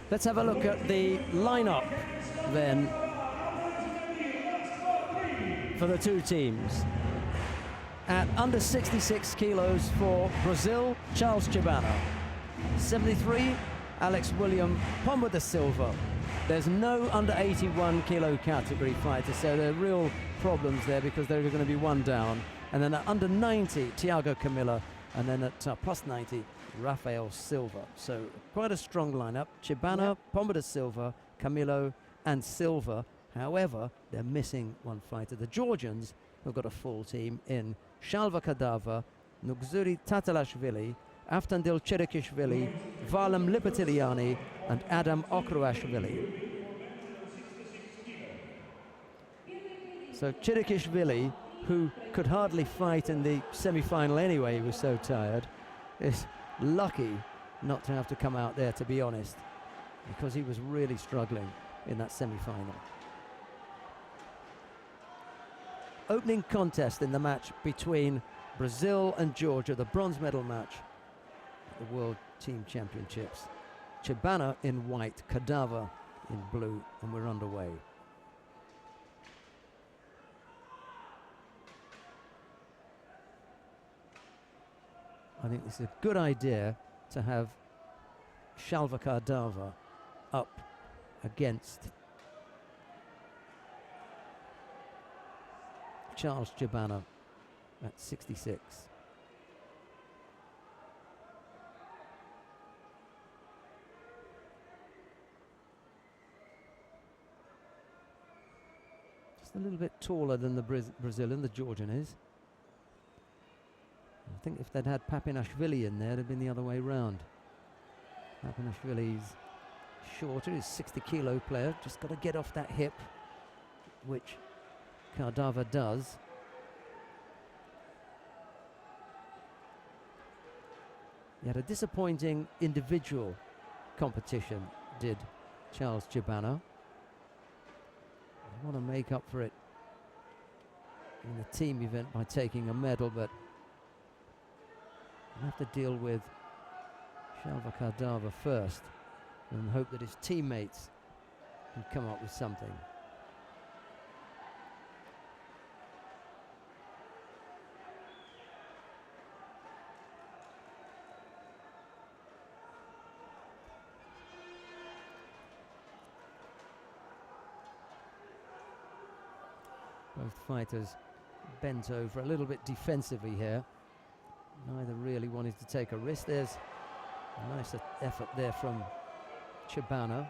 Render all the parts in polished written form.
Let's have a look at the lineup then for the two teams. At under 66 kilos for Brazil, Charles Chibana. 73, Alex William Pombo de Silva. There's no under 81 kilo category fighter, so there are real problems there because there are going to be one down. And then at under 90, Tiago Camilo, and then at plus 90, Rafael Silva. So quite a strong lineup. Chibana, yep. Pombo de Silva, Camilo and Silva. However, they're missing one fighter. The Georgians have got a full team in Shalva Kardava, Nugzar Tatalashvili, Avtandil Tchrikishvili, Varlam Liparteliani and Adam Okruashvili. So Tchrikishvili, who could hardly fight in the semi-final anyway, he was so tired, is lucky not to have to come out there, to be honest, because he was really struggling in that semi-final. Opening contest in the match between Brazil and Georgia, the bronze medal match at the World Team Championships. Chibana in white, Kardava in blue, and we're underway. I think it's a good idea to have Shalva Kardava up against Charles Chibana at 66. Just a little bit taller than the Brazilian, the Georgian is. I think if they'd had Papinashvili in there, it'd have been the other way round. Papinashvili's shorter, he's a 60-kilo player, just got to get off that hip, which Kardava does. He had a disappointing individual competition, did Charles Chibana. I want to make up for it in the team event by taking a medal, but I'll have to deal with Shalva Kardava first and hope that his teammates can come up with something. Both fighters bent over a little bit defensively here. Neither really wanted to take a risk. There's a nice effort there from Chibana.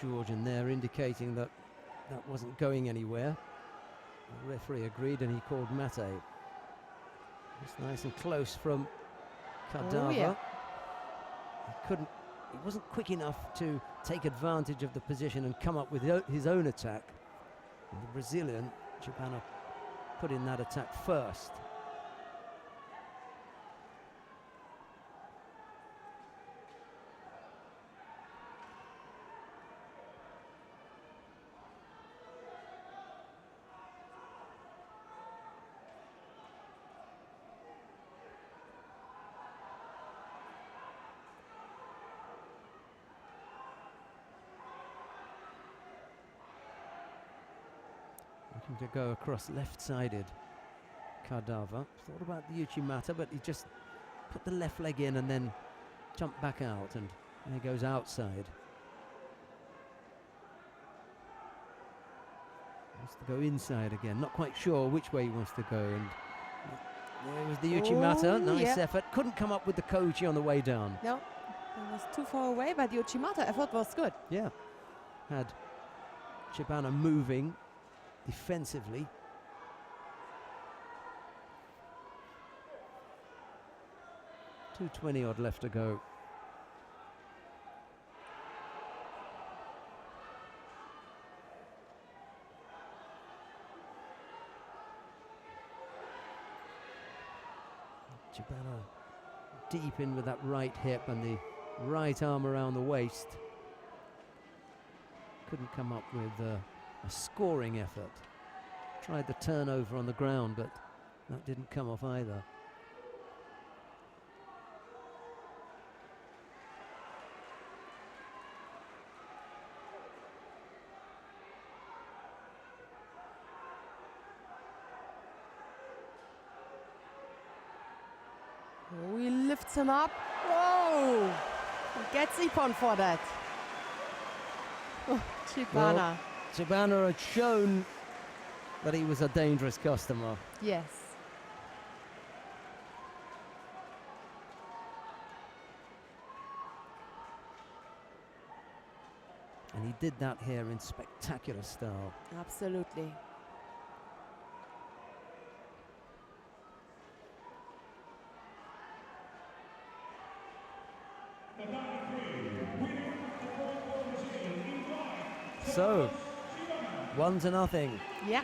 Georgian there indicating that that wasn't going anywhere. The referee agreed and he called Mate. It's nice and close from Kardava. Oh, yeah. He wasn't quick enough to take advantage of the position and come up with his own attack. And the Brazilian, Chibana, put in that attack first. To go across left-sided Kardava. Thought about the Uchimata, but he just put the left leg in and then jumped back out, and there he goes outside. Wants to go inside again, not quite sure which way he wants to go, and there was the Uchimata. Nice effort, couldn't come up with the Kochi on the way down. No, it was too far away, but the Uchimata effort was good. Yeah, had Chibana moving defensively. .220 odd left to go. Chibana deep in with that right hip and the right arm around the waist. Couldn't come up with a scoring effort. Tried the turnover on the ground, but that didn't come off either. Oh, he lifts him up. Whoa! He gets Ipon for that. Oh, Chibana. Well, Chibana had shown that he was a dangerous customer. Yes. And he did that here in spectacular style. Absolutely. So, 1-0 Yeah.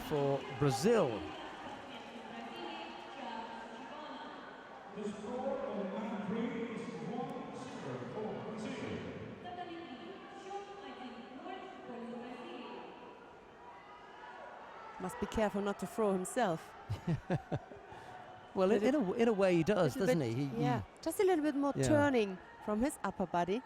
for Brazil. Must be careful not to throw himself. Well, in a way he does, doesn't he? Yeah, just a little bit more turning from his upper body.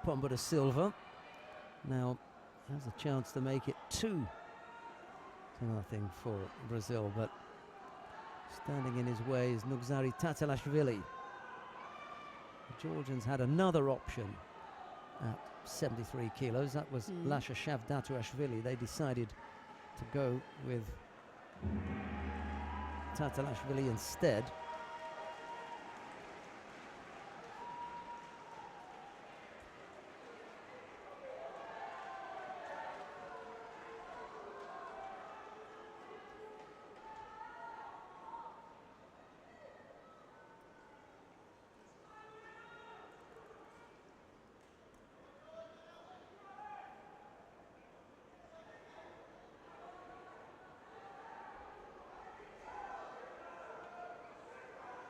Pombo to Silva now has a chance to make it 2-0 for Brazil, but standing in his way is Nugzar Tatalashvili. The Georgians had another option at 73 kilos. That was Shalva. They decided to go with Tatalashvili instead.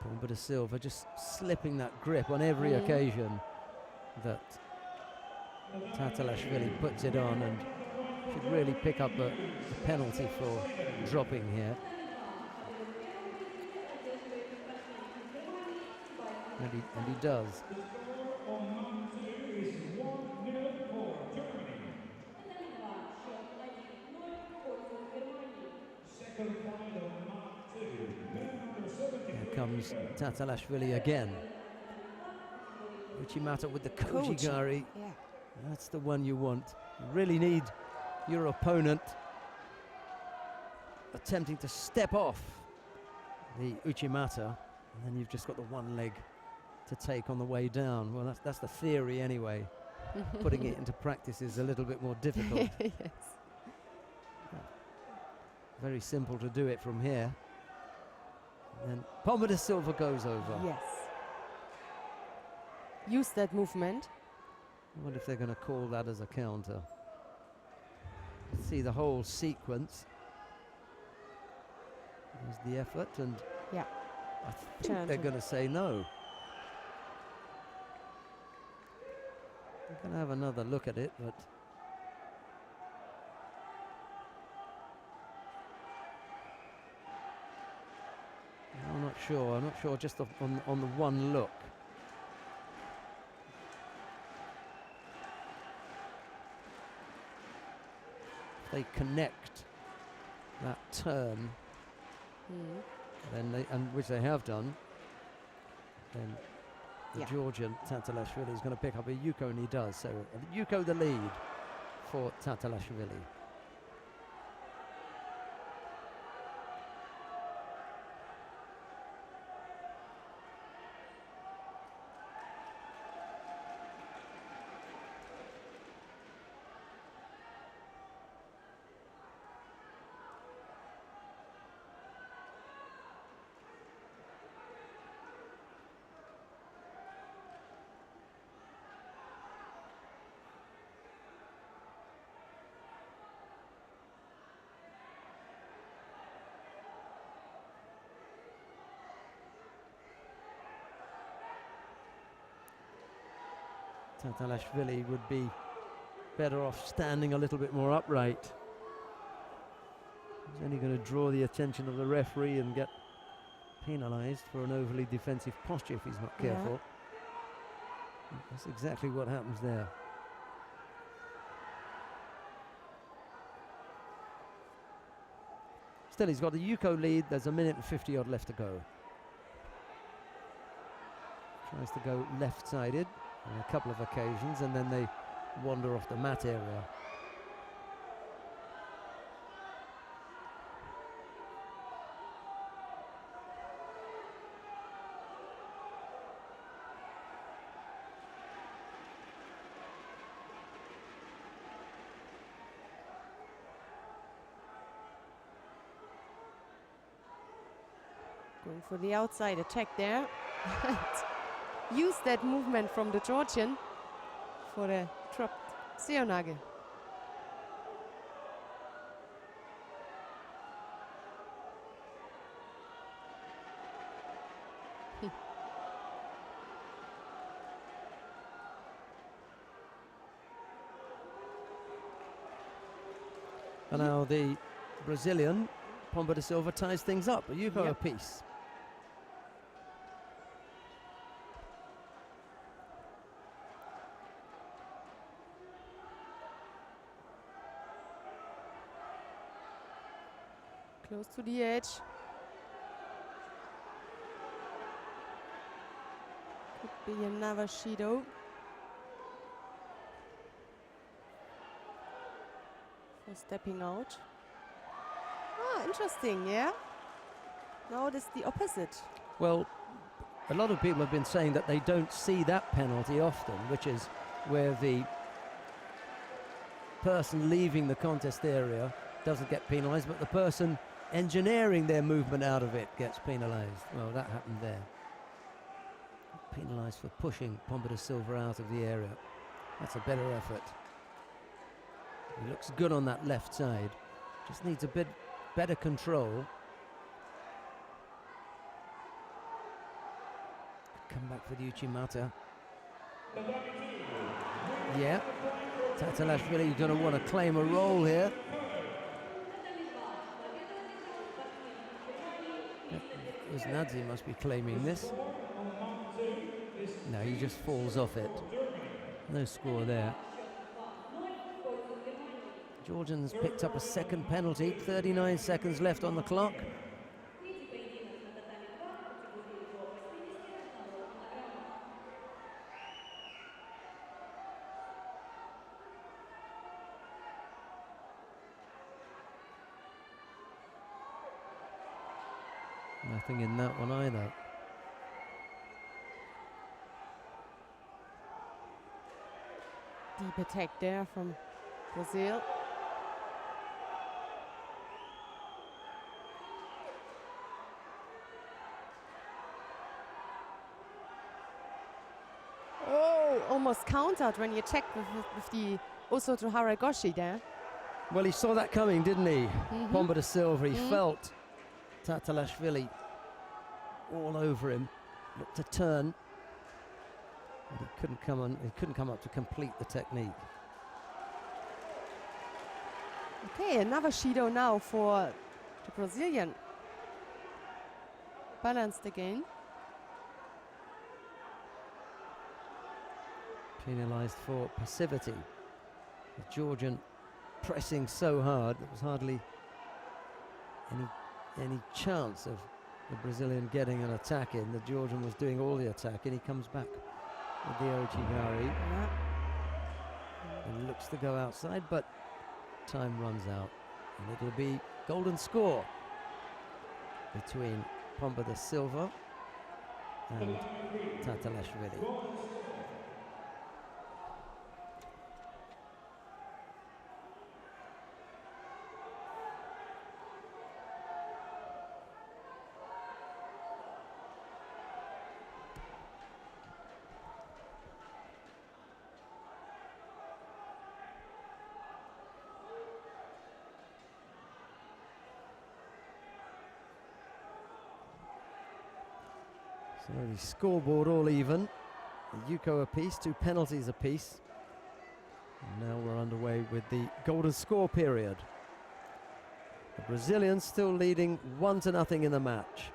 Pombo to Silva just slipping that grip on every occasion that Tatalashvili puts it on, and should really pick up a penalty for dropping here. And he does. Comes Tatalashvili again. Uchimata with the Kojigari. Yeah. That's the one you want. You really need your opponent attempting to step off the Uchimata, and then you've just got the one leg to take on the way down. Well, that's the theory anyway. Putting it into practice is a little bit more difficult. Yes. Very simple to do it from here. And Pombo to Silva goes over. Yes. Use that movement. I wonder if they're going to call that as a counter. See the whole sequence. There's the effort, and yeah, I think they're going to say no. I'm going to have another look at it, but I'm not sure. I'm not sure just on the one look. If they connect that turn, then which they have done, then the Georgian Tatalashvili is going to pick up a Yuko, and he does. So Yuko the lead for Tatalashvili. Tatalashvili would be better off standing a little bit more upright. He's only going to draw the attention of the referee and get penalised for an overly defensive posture if he's not careful. Yeah. That's exactly what happens there. Still, he's got a Yuko lead. There's a minute and 50 odd left to go. Tries to go left-sided on a couple of occasions, and then they wander off the mat area. Going for the outside attack there. Use that movement from the Georgian for the dropped Seonage. And now the Brazilian, Pombo de Silva, ties things up. A Yuko apiece. Close to the edge. Could be another Judo. For stepping out. Ah, interesting, yeah? Now it is the opposite. Well, a lot of people have been saying that they don't see that penalty often, which is where the person leaving the contest area doesn't get penalised, but the person engineering their movement out of it gets penalised. Well, that happened there. Penalised for pushing Pombo de Silva out of the area. That's a better effort. He looks good on that left side. Just needs a bit better control. Come back for the Uchimata. Yeah. Tatalashvili going to want to claim a role here. Nadzi must be claiming this. No, he just falls off it. No score there. Georgians picked up a second penalty. 39 seconds left on the clock. Nothing in that one either. Deep attack there from Brazil. Oh, almost countered when you checked with the Osoto Haragoshi there. Well, he saw that coming, didn't he? Pombo de Silva, he felt Tatalashvili all over him, looked to turn, but he couldn't come up to complete the technique. Okay, another Judo now for the Brazilian. Balanced again. Penalised for passivity. The Georgian pressing so hard there was hardly any chance of the Brazilian getting an attack in. The Georgian was doing all the attack, and he comes back with the Ochigari. And looks to go outside, but time runs out. And it'll be golden score between Pombo de Silva and Tatalashvili. So the scoreboard all even. a Yuko apiece, 2 penalties apiece. And now we're underway with the golden score period. The Brazilians still leading 1-0 in the match.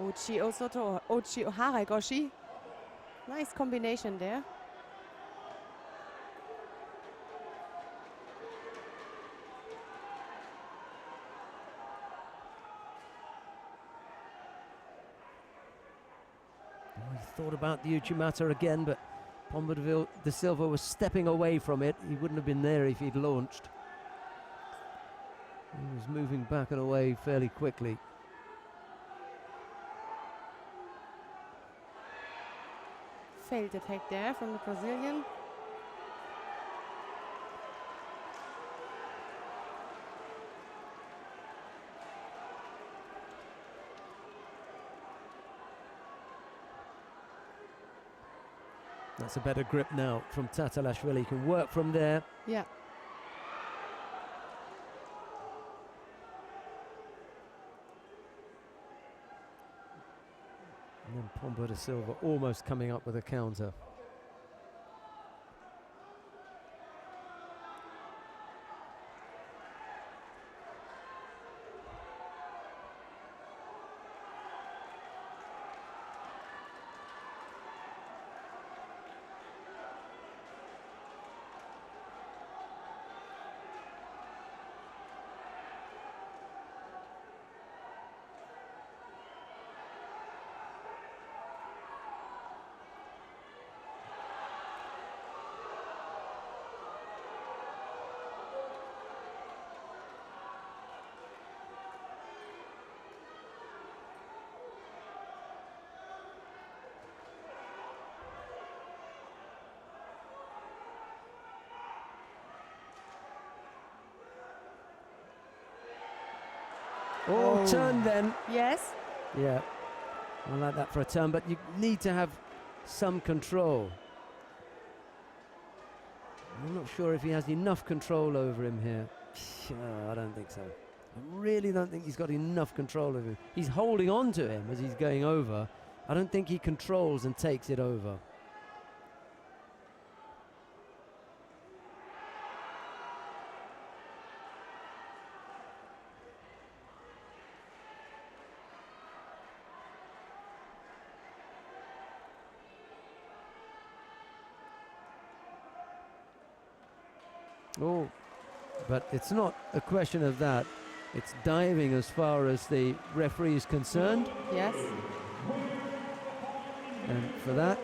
Ochi Osoto, Ochi Haregoshi. Nice combination there. Oh, he thought about the Uchimata again, but Pombo de Silva was stepping away from it. He wouldn't have been there if he'd launched. He was moving back and away fairly quickly. Failed attack there from the Brazilian. That's a better grip now from Tatalashvili. He can work from there. Yeah. And then Pombo de Silva almost coming up with a counter. Oh, turn then. Yes. Yeah, I like that for a turn, but you need to have some control. I'm not sure if he has enough control over him here. I don't think so. I really don't think he's got enough control over him. He's holding on to him as he's going over. I don't think he controls and takes it over. Oh, but it's not a question of that. It's diving as far as the referee is concerned. Yes. And for that,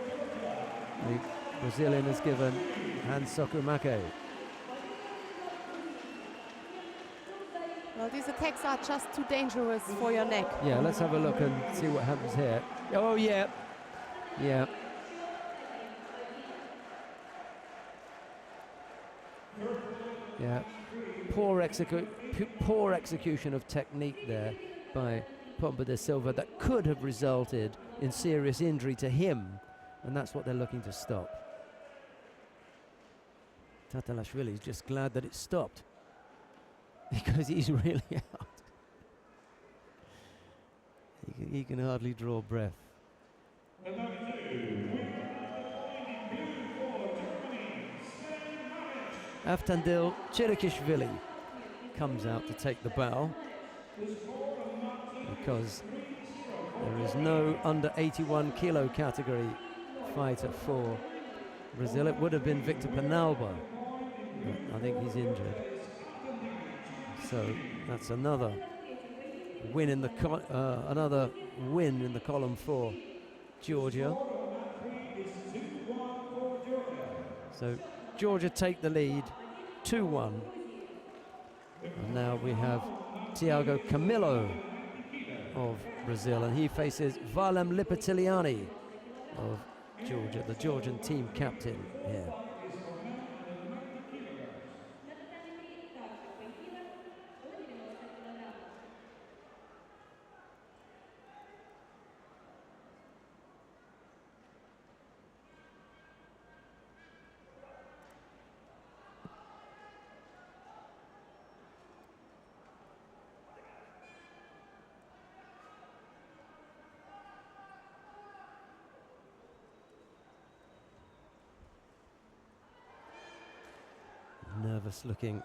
the Brazilian has given hand sokumake. Well, these attacks are just too dangerous for your neck. Yeah, let's have a look and see what happens here. Oh, yeah. Yeah. Yeah, poor execution of technique there by Pombo de Silva that could have resulted in serious injury to him, and that's what they're looking to stop. Tatalashvili is just glad that it stopped because he's really out. He can hardly draw breath. Avtandil Tchrikishvili comes out to take the bow because there is no under 81 kilo category fighter for Brazil. It would have been Victor Penalba, but I think he's injured. So that's another win in the column for Georgia. So Georgia take the lead, 2-1. And now we have Tiago Camilo of Brazil, and he faces Varlam Liparteliani of Georgia, the Georgian team captain here. nervous-looking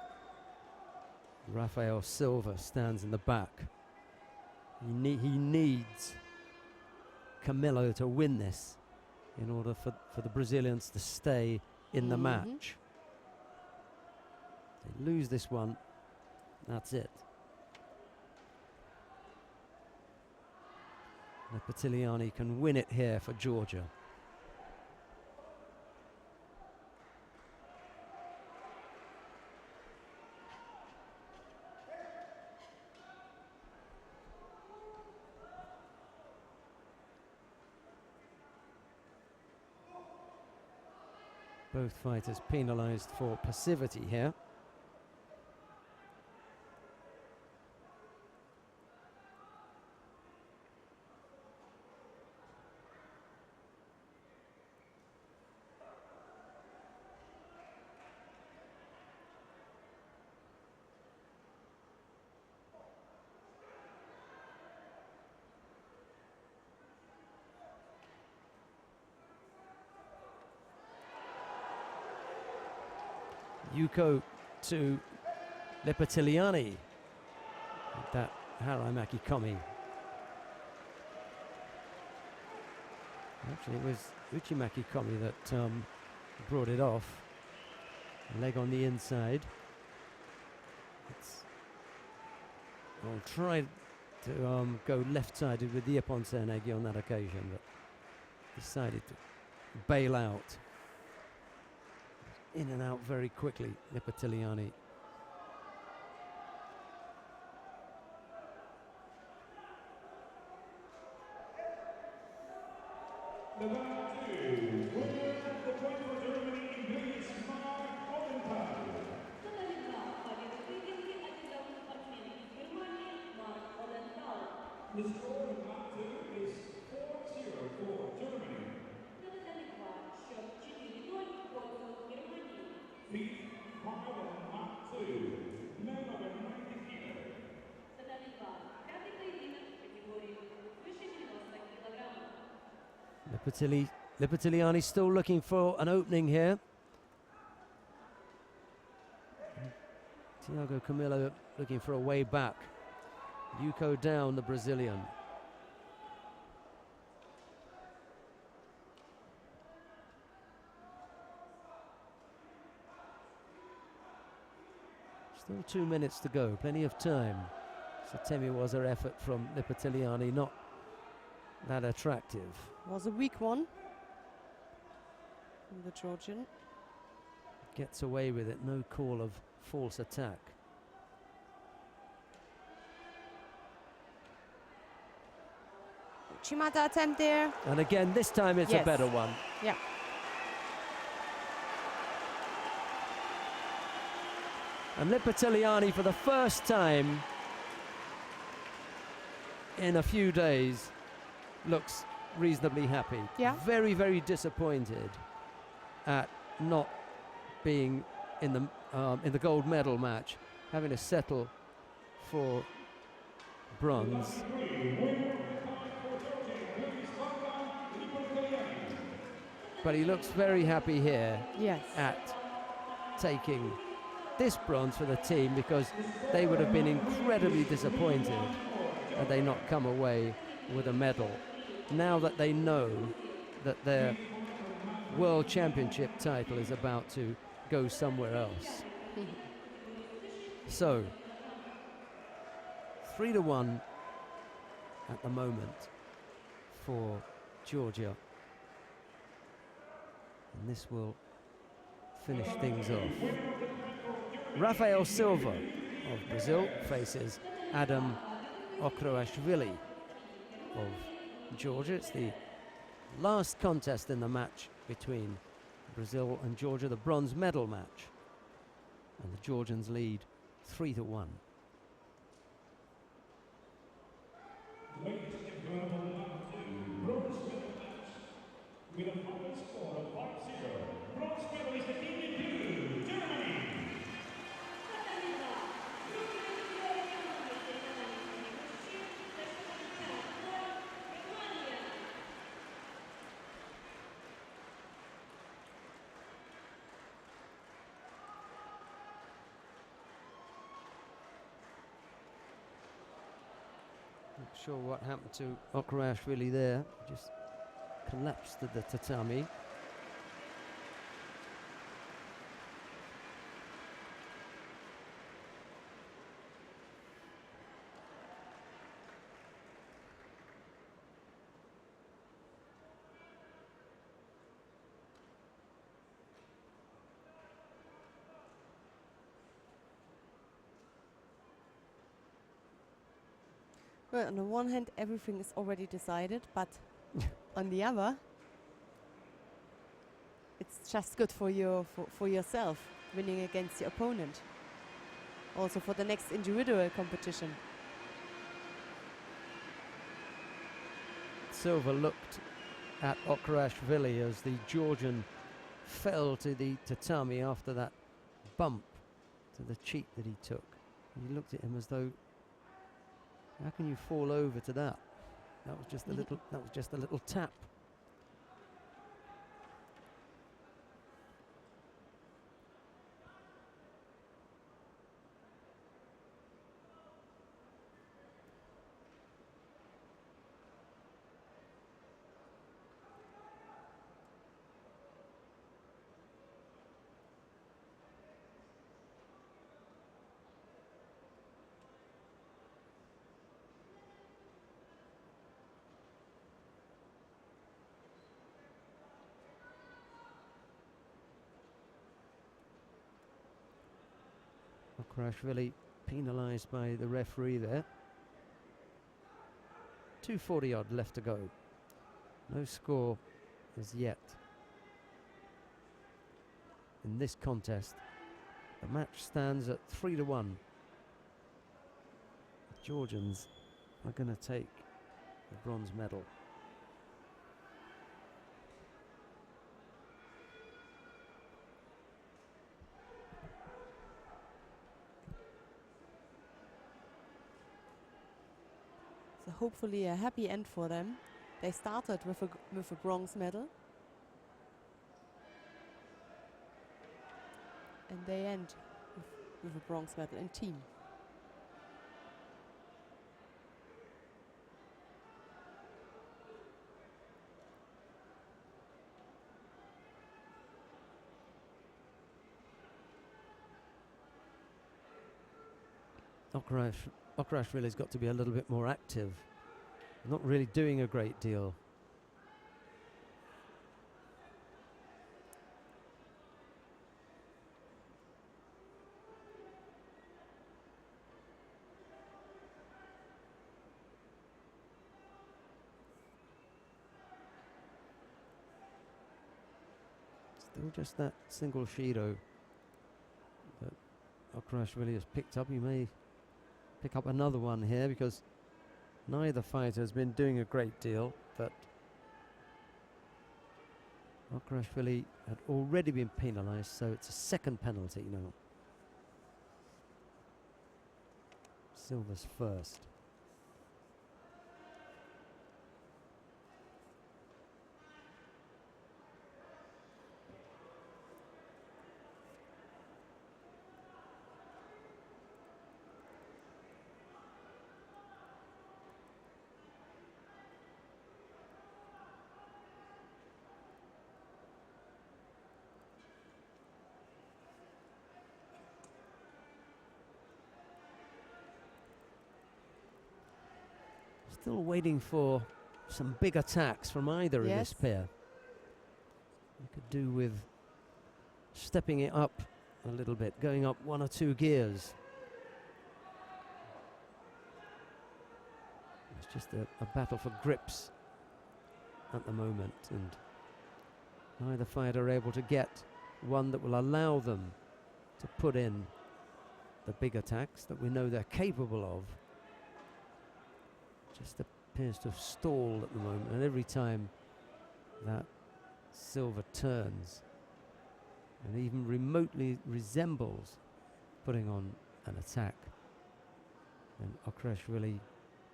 Rafael Silva stands in the back. He needs Camilo to win this in order for the Brazilians to stay in the match. They lose this one, that's it. Repechage can win it here for Georgia. Both fighters penalized for passivity here. Yuko to Liparteliani. That Haramaki Komi. Actually, it was Uchimaki Komi that brought it off. Leg on the inside. I'll try to go left-sided with the Ippon Senegi on that occasion, but decided to bail out. In and out very quickly, Repechage. The score of round 2 is 4-0 for Germany. Fifth final of round 2, men over 90 kilos. Liparteliani still looking for an opening here. Tiago Camilo looking for a way back. Yuko down, the Brazilian. Still 2 minutes to go, plenty of time. Satemi was her effort from Liparteliani, not that attractive. Was a weak one from the Georgian. Gets away with it, no call of false attack. Chimata attempt there. And again, this time it's a better one. Yeah. And Liparteliani, for the first time in a few days, looks reasonably happy. Yeah. Very, very disappointed at not being in the gold medal match, having to settle for bronze. But he looks very happy here at taking this bronze for the team, because they would have been incredibly disappointed had they not come away with a medal. Now that they know that their World Championship title is about to go somewhere else. So, 3-1 at the moment for Georgia. And this will finish things off. Rafael Silva of Brazil faces Adam Okruashvili of Georgia. It's the last contest in the match between Brazil and Georgia, the bronze medal match. And the Georgians lead 3-1. With a final score of 5-0, bronze medalist in Germany. sure what happened to Okruashvili there. Just collapsed to the tatami. Well, on the one hand, everything is already decided, but on the other, it's just good for yourself, winning against your opponent. Also for the next individual competition. Silva looked at Okruashvili as the Georgian fell to the tatami after that bump to the cheek that he took. He looked at him as though, how can you fall over to that? That was just a little. That was just a little tap. Okruashvili penalised by the referee there. 2:40 odd left to go. No score as yet in this contest. The match stands at 3-1. The Georgians are going to take the bronze medal. So hopefully a happy end for them. They started with a bronze medal. And they end with a bronze medal in team. Okruashvili's got to be a little bit more active. Not really doing a great deal. Still just that single Shido that Okruashvili has picked up. He may pick up another one here because neither fighter has been doing a great deal, but Okruashvili had already been penalised, so it's a second penalty now. Silva's first. Still waiting for some big attacks from either of this pair. You could do with stepping it up a little bit, going up one or two gears. It's just a battle for grips at the moment, and neither fighter are able to get one that will allow them to put in the big attacks that we know they're capable of. Just appears to have stalled at the moment, and every time that Silva turns and even remotely resembles putting on an attack, then Okruashvili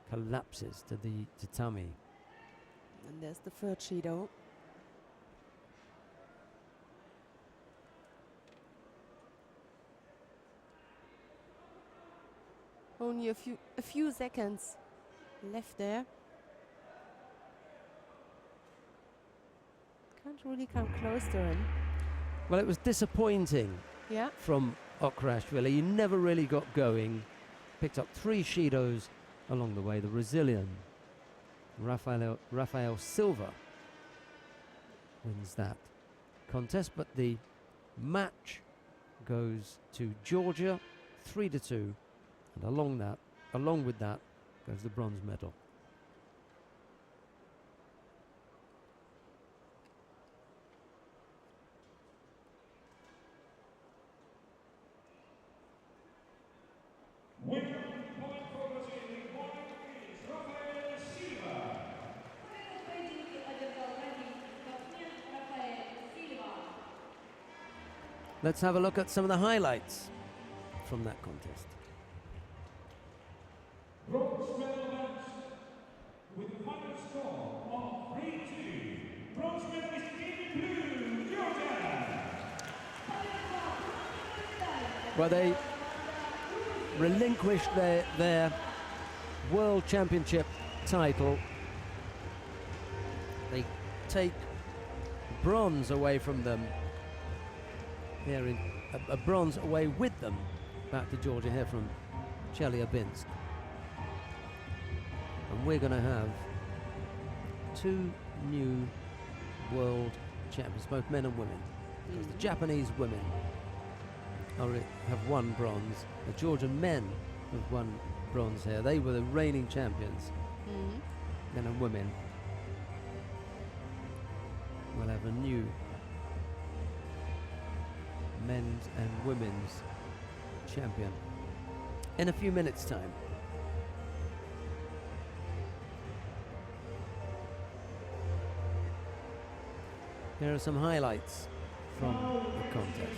collapses to the tatami. And there's the third Shido. Only a few seconds left there. Can't really come close to him. Well, it was disappointing Yeah. from Okruashvili. He never really got going. Picked up 3 Shidos along the way. The Brazilian Rafael Silva wins that contest, but the match goes to Georgia 3-2, and along with that goes the bronze medal. Winner point for Brazil, point is Rafael Silva. Let's have a look at some of the highlights from that contest. Bronze medal match with the final score of 3-2. Bronze medalist in blue, Georgia. Well, they relinquished their World Championship title. They take bronze away from them. Here in a bronze away with them back to Georgia here from Chelyabinsk. And we're going to have 2 new world champions, both men and women. Because the Japanese women have won bronze. The Georgian men have won bronze here. They were the reigning champions. Men and women will have a new men's and women's champion in a few minutes' time. Here are some highlights from the contest.